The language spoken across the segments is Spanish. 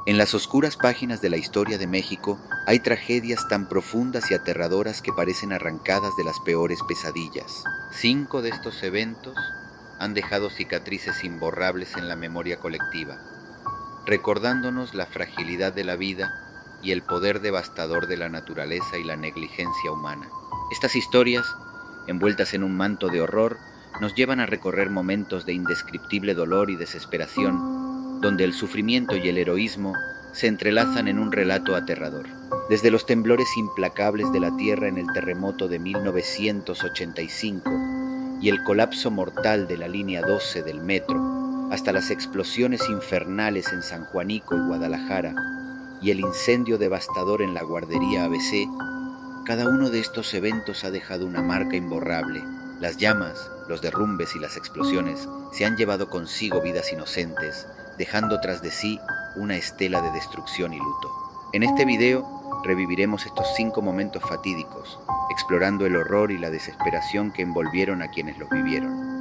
En las oscuras páginas de la historia de México hay tragedias tan profundas y aterradoras que parecen arrancadas de las peores pesadillas. 5 de estos eventos han dejado cicatrices imborrables en la memoria colectiva, recordándonos la fragilidad de la vida y el poder devastador de la naturaleza y la negligencia humana. Estas historias, envueltas en un manto de horror, nos llevan a recorrer momentos de indescriptible dolor y desesperación, donde el sufrimiento y el heroísmo se entrelazan en un relato aterrador. Desde los temblores implacables de la Tierra en el terremoto de 1985 y el colapso mortal de la línea 12 del metro, hasta las explosiones infernales en San Juanico y Guadalajara y el incendio devastador en la guardería ABC, cada uno de estos eventos ha dejado una marca imborrable. Las llamas, los derrumbes y las explosiones se han llevado consigo vidas inocentes, dejando tras de sí una estela de destrucción y luto. En este video reviviremos estos 5 momentos fatídicos, explorando el horror y la desesperación que envolvieron a quienes los vivieron.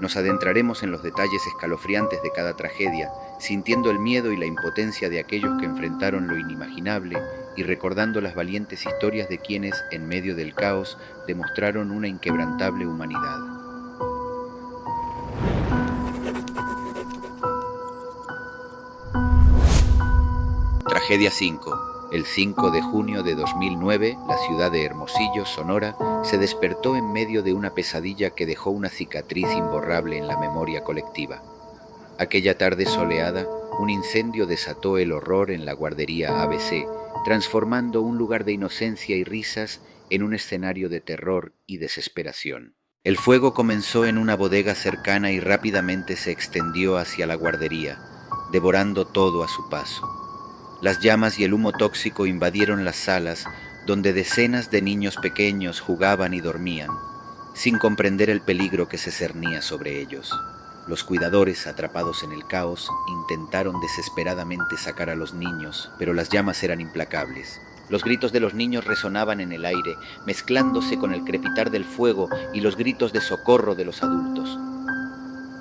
Nos adentraremos en los detalles escalofriantes de cada tragedia, sintiendo el miedo y la impotencia de aquellos que enfrentaron lo inimaginable y recordando las valientes historias de quienes, en medio del caos, demostraron una inquebrantable humanidad. Tragedia 5. El 5 de junio de 2009, la ciudad de Hermosillo, Sonora, se despertó en medio de una pesadilla que dejó una cicatriz imborrable en la memoria colectiva. Aquella tarde soleada, un incendio desató el horror en la guardería ABC, transformando un lugar de inocencia y risas en un escenario de terror y desesperación. El fuego comenzó en una bodega cercana y rápidamente se extendió hacia la guardería, devorando todo a su paso. Las llamas y el humo tóxico invadieron las salas donde decenas de niños pequeños jugaban y dormían, sin comprender el peligro que se cernía sobre ellos. Los cuidadores, atrapados en el caos, intentaron desesperadamente sacar a los niños, pero las llamas eran implacables. Los gritos de los niños resonaban en el aire, mezclándose con el crepitar del fuego y los gritos de socorro de los adultos.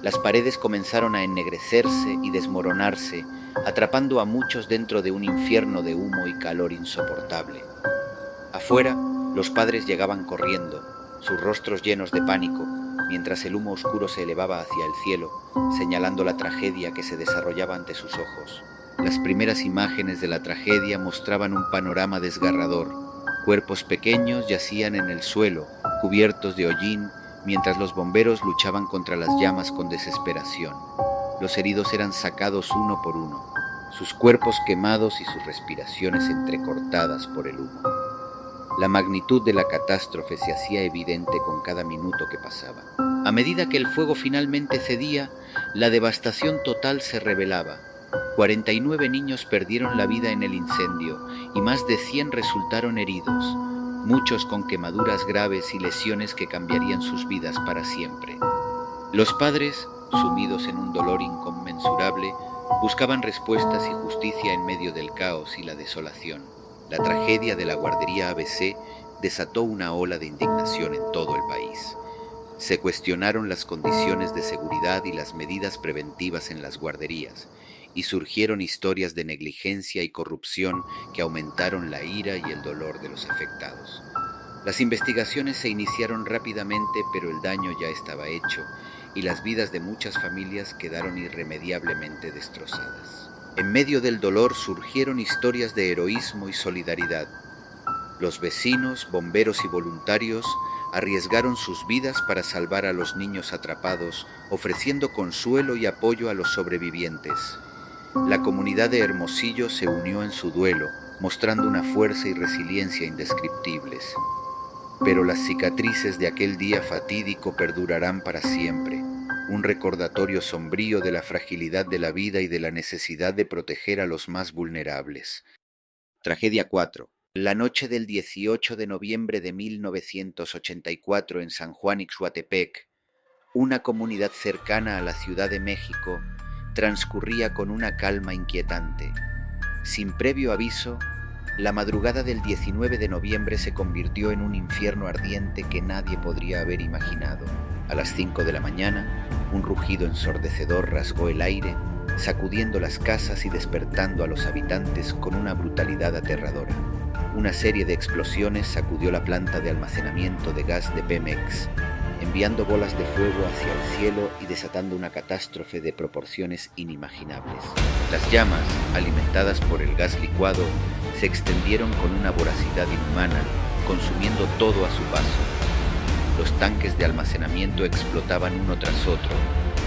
Las paredes comenzaron a ennegrecerse y desmoronarse, atrapando a muchos dentro de un infierno de humo y calor insoportable. Afuera, los padres llegaban corriendo, sus rostros llenos de pánico, mientras el humo oscuro se elevaba hacia el cielo, señalando la tragedia que se desarrollaba ante sus ojos. Las primeras imágenes de la tragedia mostraban un panorama desgarrador. Cuerpos pequeños yacían en el suelo, cubiertos de hollín, mientras los bomberos luchaban contra las llamas con desesperación. Los heridos eran sacados uno por uno, sus cuerpos quemados y sus respiraciones entrecortadas por el humo. La magnitud de la catástrofe se hacía evidente con cada minuto que pasaba. A medida que el fuego finalmente cedía, la devastación total se revelaba. 49 niños perdieron la vida en el incendio y más de 100 resultaron heridos, muchos con quemaduras graves y lesiones que cambiarían sus vidas para siempre. Los padres, sumidos en un dolor inconmensurable, buscaban respuestas y justicia en medio del caos y la desolación. La tragedia de la guardería ABC desató una ola de indignación en todo el país. Se cuestionaron las condiciones de seguridad y las medidas preventivas en las guarderías, y surgieron historias de negligencia y corrupción que aumentaron la ira y el dolor de los afectados. Las investigaciones se iniciaron rápidamente, pero el daño ya estaba hecho, y las vidas de muchas familias quedaron irremediablemente destrozadas. En medio del dolor surgieron historias de heroísmo y solidaridad. Los vecinos, bomberos y voluntarios arriesgaron sus vidas para salvar a los niños atrapados, ofreciendo consuelo y apoyo a los sobrevivientes. La comunidad de Hermosillo se unió en su duelo, mostrando una fuerza y resiliencia indescriptibles. Pero las cicatrices de aquel día fatídico perdurarán para siempre, un recordatorio sombrío de la fragilidad de la vida y de la necesidad de proteger a los más vulnerables. Tragedia 4. La noche del 18 de noviembre de 1984 en San Juan Ixhuatepec, una comunidad cercana a la Ciudad de México, transcurría con una calma inquietante. Sin previo aviso, la madrugada del 19 de noviembre se convirtió en un infierno ardiente que nadie podría haber imaginado. A las 5 de la mañana, un rugido ensordecedor rasgó el aire, sacudiendo las casas y despertando a los habitantes con una brutalidad aterradora. Una serie de explosiones sacudió la planta de almacenamiento de gas de Pemex, enviando bolas de fuego hacia el cielo y desatando una catástrofe de proporciones inimaginables. Las llamas, alimentadas por el gas licuado, se extendieron con una voracidad inhumana, consumiendo todo a su paso. Los tanques de almacenamiento explotaban uno tras otro,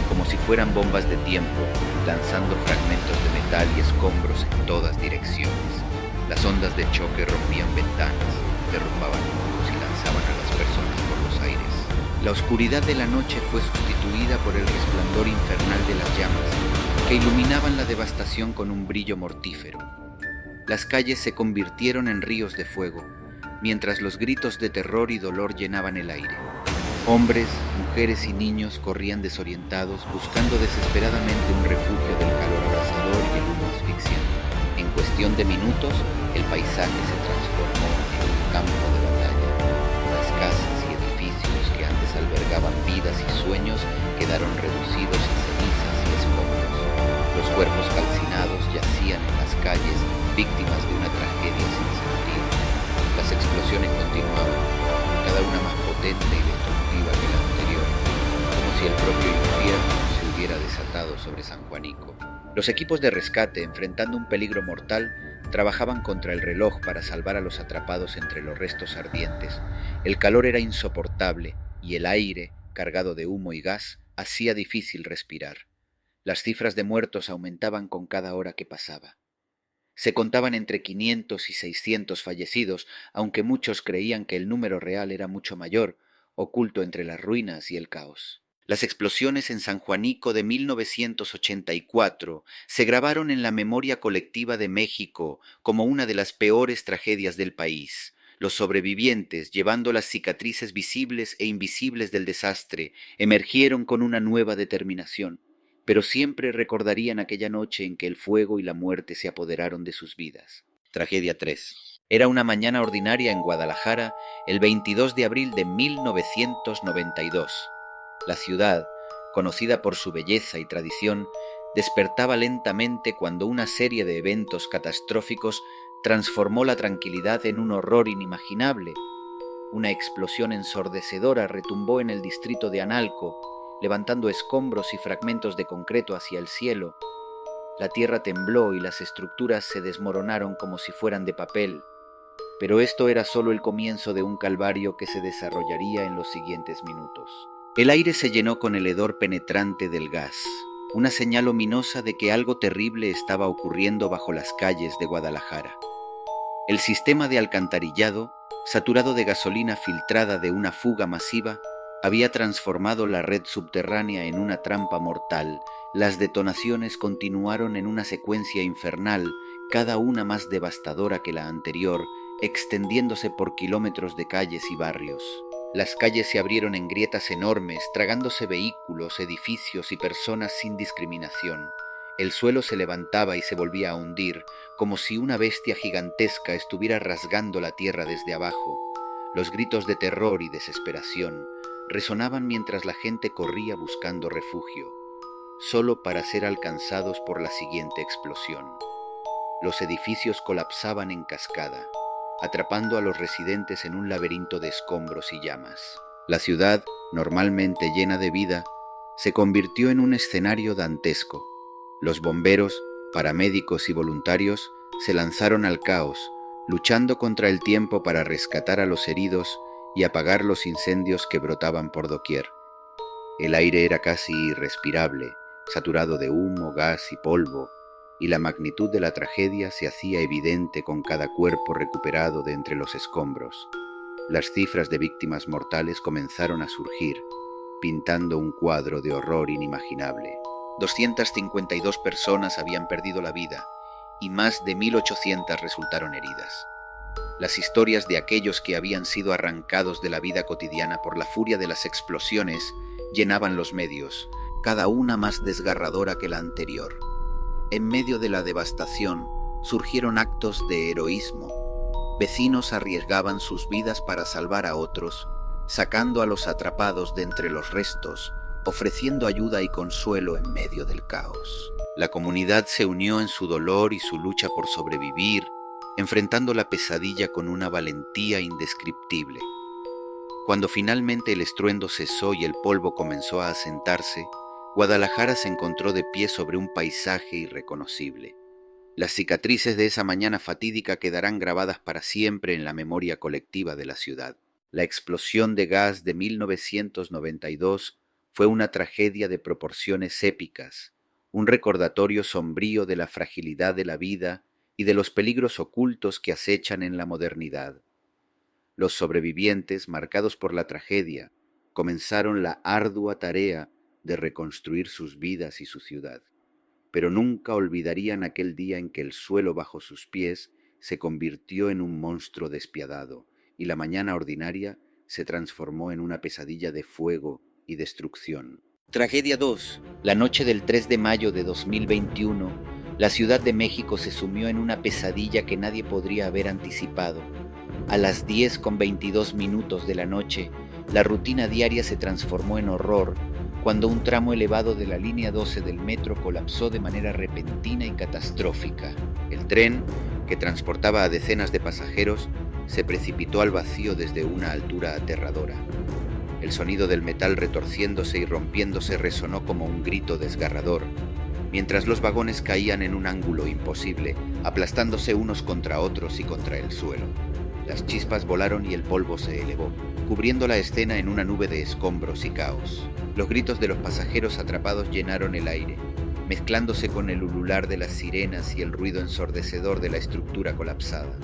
como si fueran bombas de tiempo, lanzando fragmentos de metal y escombros en todas direcciones. Las ondas de choque rompían ventanas, derrumbaban muros y lanzaban a las personas por los aires. La oscuridad de la noche fue sustituida por el resplandor infernal de las llamas, que iluminaban la devastación con un brillo mortífero. Las calles se convirtieron en ríos de fuego, mientras los gritos de terror y dolor llenaban el aire. Hombres, mujeres y niños corrían desorientados, buscando desesperadamente un refugio del calor abrasador y el humo asfixiante. En cuestión de minutos, el paisaje se transformó en un campo de batalla. Las casas y edificios que antes albergaban vidas y sueños quedaron reducidos a cenizas y escombros. Los cuerpos calcinados yacían en las calles, víctimas de una tragedia sin sentido. Las explosiones continuaban, cada una más potente y destructiva que la anterior, como si el propio infierno se hubiera desatado sobre San Juanico. Los equipos de rescate, enfrentando un peligro mortal, trabajaban contra el reloj para salvar a los atrapados entre los restos ardientes. El calor era insoportable y el aire, cargado de humo y gas, hacía difícil respirar. Las cifras de muertos aumentaban con cada hora que pasaba. Se contaban entre 500 y 600 fallecidos, aunque muchos creían que el número real era mucho mayor, oculto entre las ruinas y el caos. Las explosiones en San Juanico de 1984 se grabaron en la memoria colectiva de México como una de las peores tragedias del país. Los sobrevivientes, llevando las cicatrices visibles e invisibles del desastre, emergieron con una nueva determinación, pero siempre recordarían aquella noche en que el fuego y la muerte se apoderaron de sus vidas. Tragedia 3. Era una mañana ordinaria en Guadalajara, el 22 de abril de 1992. La ciudad, conocida por su belleza y tradición, despertaba lentamente cuando una serie de eventos catastróficos transformó la tranquilidad en un horror inimaginable. Una explosión ensordecedora retumbó en el distrito de Analco, levantando escombros y fragmentos de concreto hacia el cielo. La tierra tembló y las estructuras se desmoronaron como si fueran de papel, pero esto era solo el comienzo de un calvario que se desarrollaría en los siguientes minutos. El aire se llenó con el hedor penetrante del gas, una señal ominosa de que algo terrible estaba ocurriendo bajo las calles de Guadalajara. El sistema de alcantarillado, saturado de gasolina filtrada de una fuga masiva, había transformado la red subterránea en una trampa mortal. Las detonaciones continuaron en una secuencia infernal, cada una más devastadora que la anterior, extendiéndose por kilómetros de calles y barrios. Las calles se abrieron en grietas enormes, tragándose vehículos, edificios y personas sin discriminación. El suelo se levantaba y se volvía a hundir, como si una bestia gigantesca estuviera rasgando la tierra desde abajo. Los gritos de terror y desesperación resonaban mientras la gente corría buscando refugio, solo para ser alcanzados por la siguiente explosión. Los edificios colapsaban en cascada, atrapando a los residentes en un laberinto de escombros y llamas. La ciudad, normalmente llena de vida, se convirtió en un escenario dantesco. Los bomberos, paramédicos y voluntarios se lanzaron al caos, luchando contra el tiempo para rescatar a los heridos y apagar los incendios que brotaban por doquier. El aire era casi irrespirable, saturado de humo, gas y polvo, y la magnitud de la tragedia se hacía evidente con cada cuerpo recuperado de entre los escombros. Las cifras de víctimas mortales comenzaron a surgir, pintando un cuadro de horror inimaginable. 252 personas habían perdido la vida y más de 1.800 resultaron heridas. Las historias de aquellos que habían sido arrancados de la vida cotidiana por la furia de las explosiones llenaban los medios, cada una más desgarradora que la anterior. En medio de la devastación surgieron actos de heroísmo. Vecinos arriesgaban sus vidas para salvar a otros, sacando a los atrapados de entre los restos, ofreciendo ayuda y consuelo en medio del caos. La comunidad se unió en su dolor y su lucha por sobrevivir, enfrentando la pesadilla con una valentía indescriptible. Cuando finalmente el estruendo cesó y el polvo comenzó a asentarse, Guadalajara se encontró de pie sobre un paisaje irreconocible. Las cicatrices de esa mañana fatídica quedarán grabadas para siempre en la memoria colectiva de la ciudad. La explosión de gas de 1992 fue una tragedia de proporciones épicas, un recordatorio sombrío de la fragilidad de la vida y de los peligros ocultos que acechan en la modernidad. Los sobrevivientes, marcados por la tragedia, comenzaron la ardua tarea de reconstruir sus vidas y su ciudad, pero nunca olvidarían aquel día en que el suelo bajo sus pies se convirtió en un monstruo despiadado y la mañana ordinaria se transformó en una pesadilla de fuego y destrucción. Tragedia 2. La noche del 3 de mayo de 2021, la Ciudad de México se sumió en una pesadilla que nadie podría haber anticipado. A las 10:22 de la noche, la rutina diaria se transformó en horror cuando un tramo elevado de la línea 12 del metro colapsó de manera repentina y catastrófica. El tren, que transportaba a decenas de pasajeros, se precipitó al vacío desde una altura aterradora. El sonido del metal retorciéndose y rompiéndose resonó como un grito desgarrador, mientras los vagones caían en un ángulo imposible, aplastándose unos contra otros y contra el suelo. Las chispas volaron y el polvo se elevó, cubriendo la escena en una nube de escombros y caos. Los gritos de los pasajeros atrapados llenaron el aire, mezclándose con el ulular de las sirenas y el ruido ensordecedor de la estructura colapsada.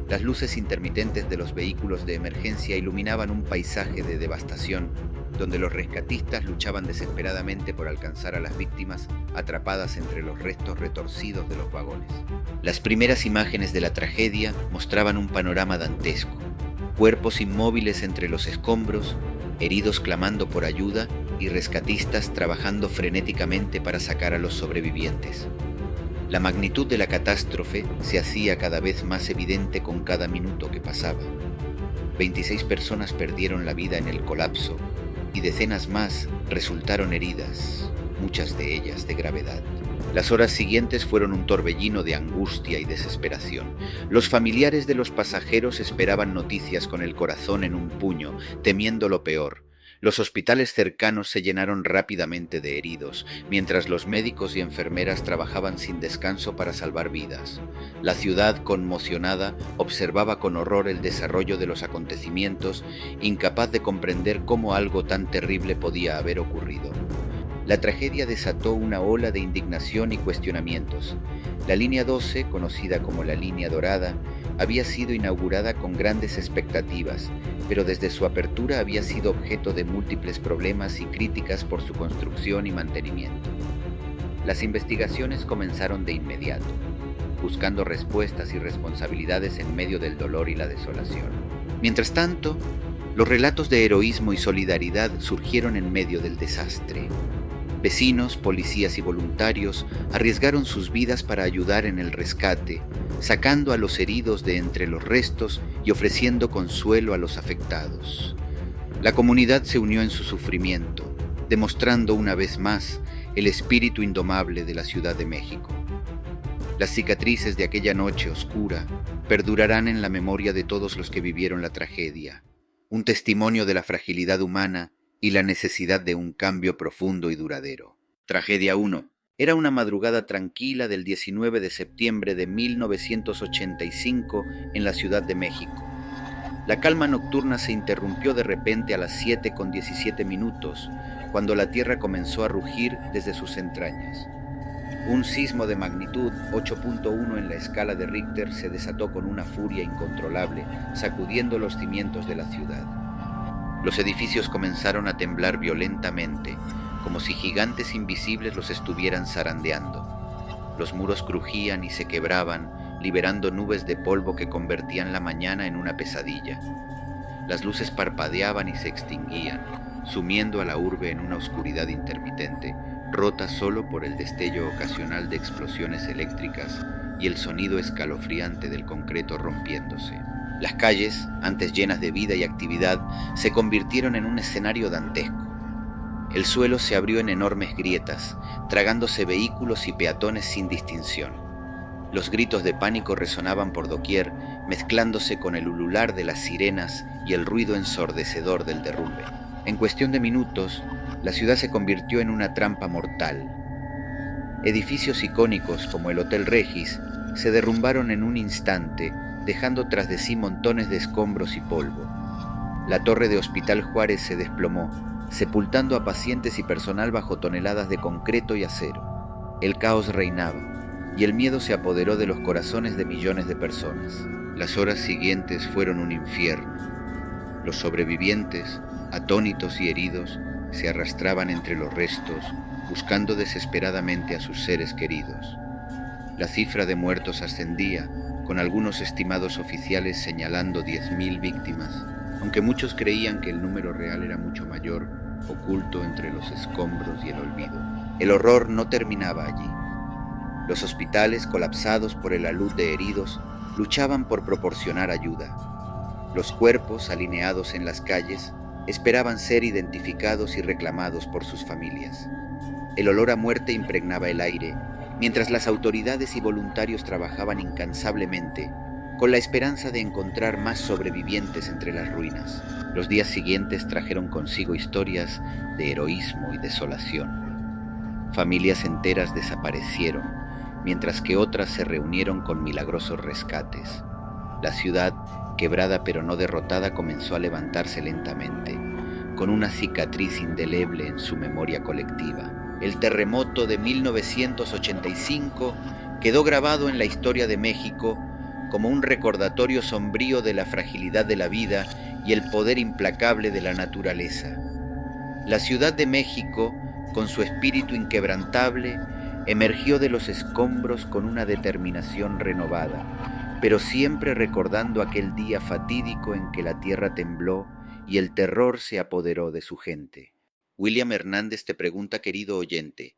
Las luces intermitentes de los vehículos de emergencia iluminaban un paisaje de devastación, donde los rescatistas luchaban desesperadamente por alcanzar a las víctimas atrapadas entre los restos retorcidos de los vagones. Las primeras imágenes de la tragedia mostraban un panorama dantesco: cuerpos inmóviles entre los escombros, heridos clamando por ayuda y rescatistas trabajando frenéticamente para sacar a los sobrevivientes. La magnitud de la catástrofe se hacía cada vez más evidente con cada minuto que pasaba. 26 personas perdieron la vida en el colapso y decenas más resultaron heridas, muchas de ellas de gravedad. Las horas siguientes fueron un torbellino de angustia y desesperación. Los familiares de los pasajeros esperaban noticias con el corazón en un puño, temiendo lo peor. Los hospitales cercanos se llenaron rápidamente de heridos, mientras los médicos y enfermeras trabajaban sin descanso para salvar vidas. La ciudad, conmocionada, observaba con horror el desarrollo de los acontecimientos, incapaz de comprender cómo algo tan terrible podía haber ocurrido. La tragedia desató una ola de indignación y cuestionamientos. La línea 12, conocida como la línea dorada, había sido inaugurada con grandes expectativas, pero desde su apertura había sido objeto de múltiples problemas y críticas por su construcción y mantenimiento. Las investigaciones comenzaron de inmediato, buscando respuestas y responsabilidades en medio del dolor y la desolación. Mientras tanto, los relatos de heroísmo y solidaridad surgieron en medio del desastre. Vecinos, policías y voluntarios arriesgaron sus vidas para ayudar en el rescate, sacando a los heridos de entre los restos y ofreciendo consuelo a los afectados. La comunidad se unió en su sufrimiento, demostrando una vez más el espíritu indomable de la Ciudad de México. Las cicatrices de aquella noche oscura perdurarán en la memoria de todos los que vivieron la tragedia, un testimonio de la fragilidad humana y la necesidad de un cambio profundo y duradero. Tragedia 1. Era una madrugada tranquila del 19 de septiembre de 1985 en la Ciudad de México. La calma nocturna se interrumpió de repente a las 7:17, cuando la tierra comenzó a rugir desde sus entrañas. Un sismo de magnitud 8.1 en la escala de Richter se desató con una furia incontrolable, sacudiendo los cimientos de la ciudad. Los edificios comenzaron a temblar violentamente, como si gigantes invisibles los estuvieran zarandeando. Los muros crujían y se quebraban, liberando nubes de polvo que convertían la mañana en una pesadilla. Las luces parpadeaban y se extinguían, sumiendo a la urbe en una oscuridad intermitente, rota solo por el destello ocasional de explosiones eléctricas y el sonido escalofriante del concreto rompiéndose. Las calles, antes llenas de vida y actividad, se convirtieron en un escenario dantesco. El suelo se abrió en enormes grietas, tragándose vehículos y peatones sin distinción. Los gritos de pánico resonaban por doquier, mezclándose con el ulular de las sirenas y el ruido ensordecedor del derrumbe. En cuestión de minutos, la ciudad se convirtió en una trampa mortal. Edificios icónicos como el Hotel Regis se derrumbaron en un instante, dejando tras de sí montones de escombros y polvo. La torre de Hospital Juárez se desplomó, sepultando a pacientes y personal bajo toneladas de concreto y acero. El caos reinaba, y el miedo se apoderó de los corazones de millones de personas. Las horas siguientes fueron un infierno. Los sobrevivientes, atónitos y heridos, se arrastraban entre los restos, buscando desesperadamente a sus seres queridos. La cifra de muertos ascendía, con algunos estimados oficiales señalando 10.000 víctimas, aunque muchos creían que el número real era mucho mayor, oculto entre los escombros y el olvido. El horror no terminaba allí. Los hospitales, colapsados por el alud de heridos, luchaban por proporcionar ayuda. Los cuerpos, alineados en las calles, esperaban ser identificados y reclamados por sus familias. El olor a muerte impregnaba el aire, mientras las autoridades y voluntarios trabajaban incansablemente, con la esperanza de encontrar más sobrevivientes entre las ruinas. Los días siguientes trajeron consigo historias de heroísmo y desolación. Familias enteras desaparecieron, mientras que otras se reunieron con milagrosos rescates. La ciudad, quebrada pero no derrotada, comenzó a levantarse lentamente, con una cicatriz indeleble en su memoria colectiva. El terremoto de 1985 quedó grabado en la historia de México como un recordatorio sombrío de la fragilidad de la vida y el poder implacable de la naturaleza. La Ciudad de México, con su espíritu inquebrantable, emergió de los escombros con una determinación renovada, pero siempre recordando aquel día fatídico en que la tierra tembló y el terror se apoderó de su gente. William Hernández te pregunta, querido oyente,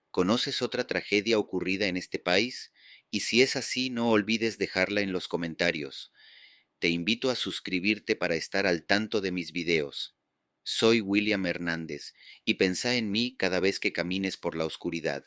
¿conoces otra tragedia ocurrida en este país? Y si es así, no olvides dejarla en los comentarios. Te invito a suscribirte para estar al tanto de mis videos. Soy William Hernández y pensá en mí cada vez que camines por la oscuridad.